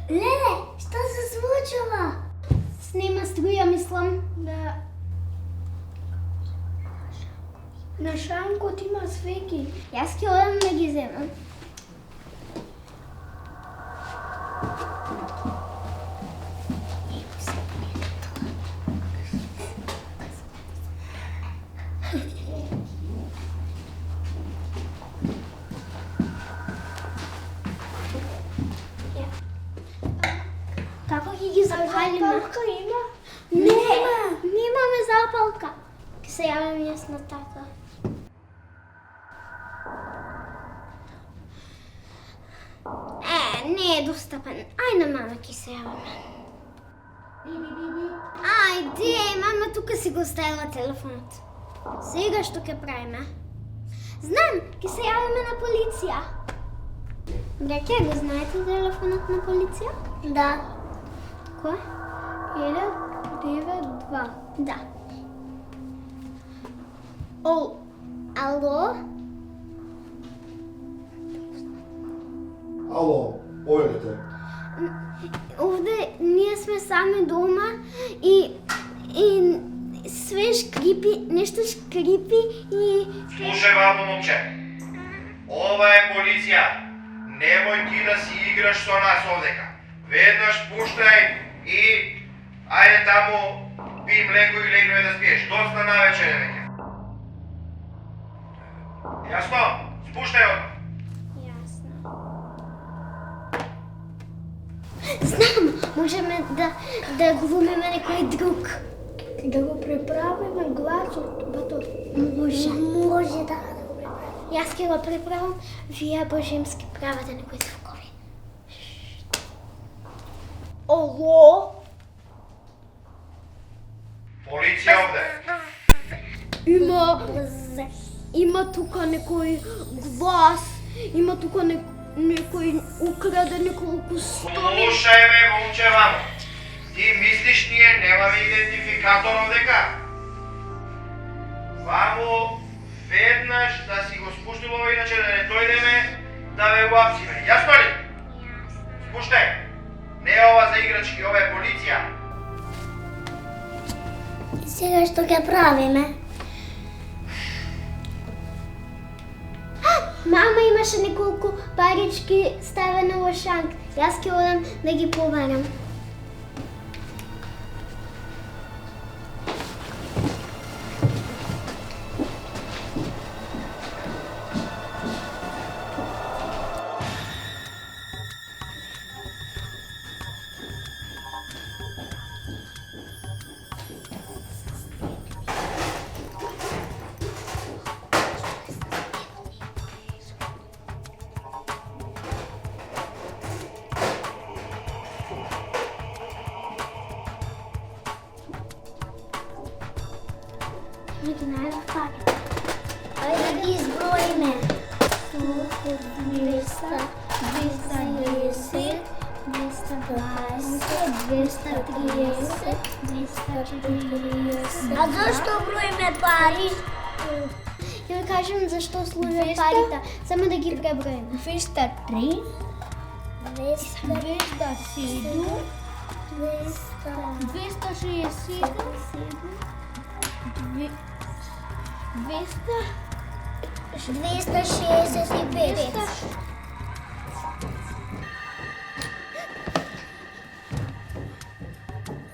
Леле, што се случува? Снема струја, мислам. Да. На шанкот има свеќи. Јас ќе одам да ги земам. Како ќе ги запалиме? Запалка има? Немаме запалка. Ке се јавам јас на тата. Не е достапен. Ајде, мама, ќе се јаваме. Ајде, мама, тука си го оставила телефонот. Сега што ќе правиме? Знам, ќе се јавиме на полиција. Браке, го знаете телефонот на полиција? Да. Кој? 192. Да. Ало? Ало, појдете. Овде ние сме сами дома и све шкрипи, нешто шкрипи и... Слушај, бабо момче. Ова е полиција. Немој ти да си играш со нас овдека. Веднаш пуштај и ајде таму пи млеко и легнуј да спиеш. Доцна навечере веќе. Јасно? Спуштај одмah. Знам, можеме да глумиме некој друг. Да го преправиме гласот, бато. Може. Може да. Јас ќе го преправам, вие божемски правите некои звукови. Ало? Полиција овде. Има тука некој глас, има тука некој украде неколку столи. Слушај ме, момче, вамо. Ти мислиш ние немаме идентификатор овдека? Вамо, веднаш да си го спуштил ова, иначе да не дојдеме да ве уапсиме. Јасно ли? Спуштај. Не е ова за играчки, ова е полиција. Сега што ќе правиме? Мама имаше неколку парички ставено во шанк. Јас ќе одам да ги побарам. Ајде да ги изброиме. 200, 210, 220, 230, 240. А зашто броиме пари? Ќе ви кажам зашто служат парите. Само да ги преброиме. 203, 207, 267, 265.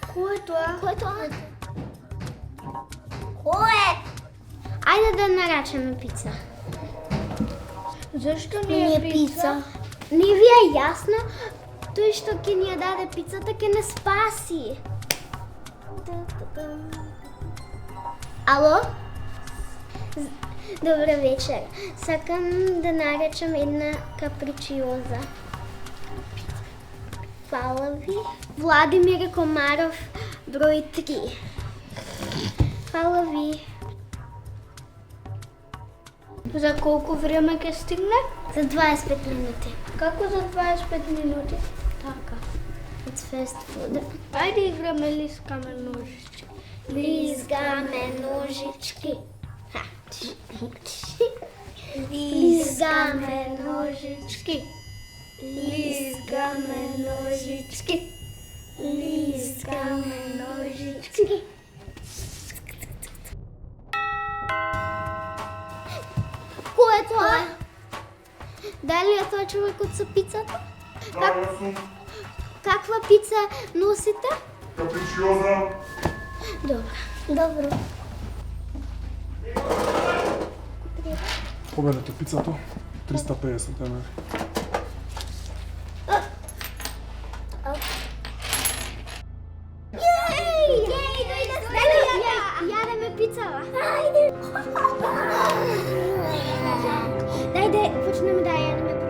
Кој е тоа? Кој е тоа? Кој е? Ајде да нарачаме пица. Зашто не е пица? Не ви е јасно? Тој што ќе ни ја даде пицата ќе не спаси. Ало? Добро вечер. Сакам да наречам една капричиоза. Фала ви. Владимир Комаров, број 3. Фала ви. За колку време ќе стигне? За 25 минути. Како за 25 минути? Така. It's fast food. Ајде играме лискаме ножички. Лизгаме ножички. Лизгаме Лизгаме ножички. Лизгаме ножички. Лизгаме ножички. Кој е тоа? Дали е тоа човекот со пицата? Да, јас сум Каква пица носите? капричиоза. Добро. Победете пицата, 350 евра. Јадеме пицава. Ајде. Дај, почнеме да јадеме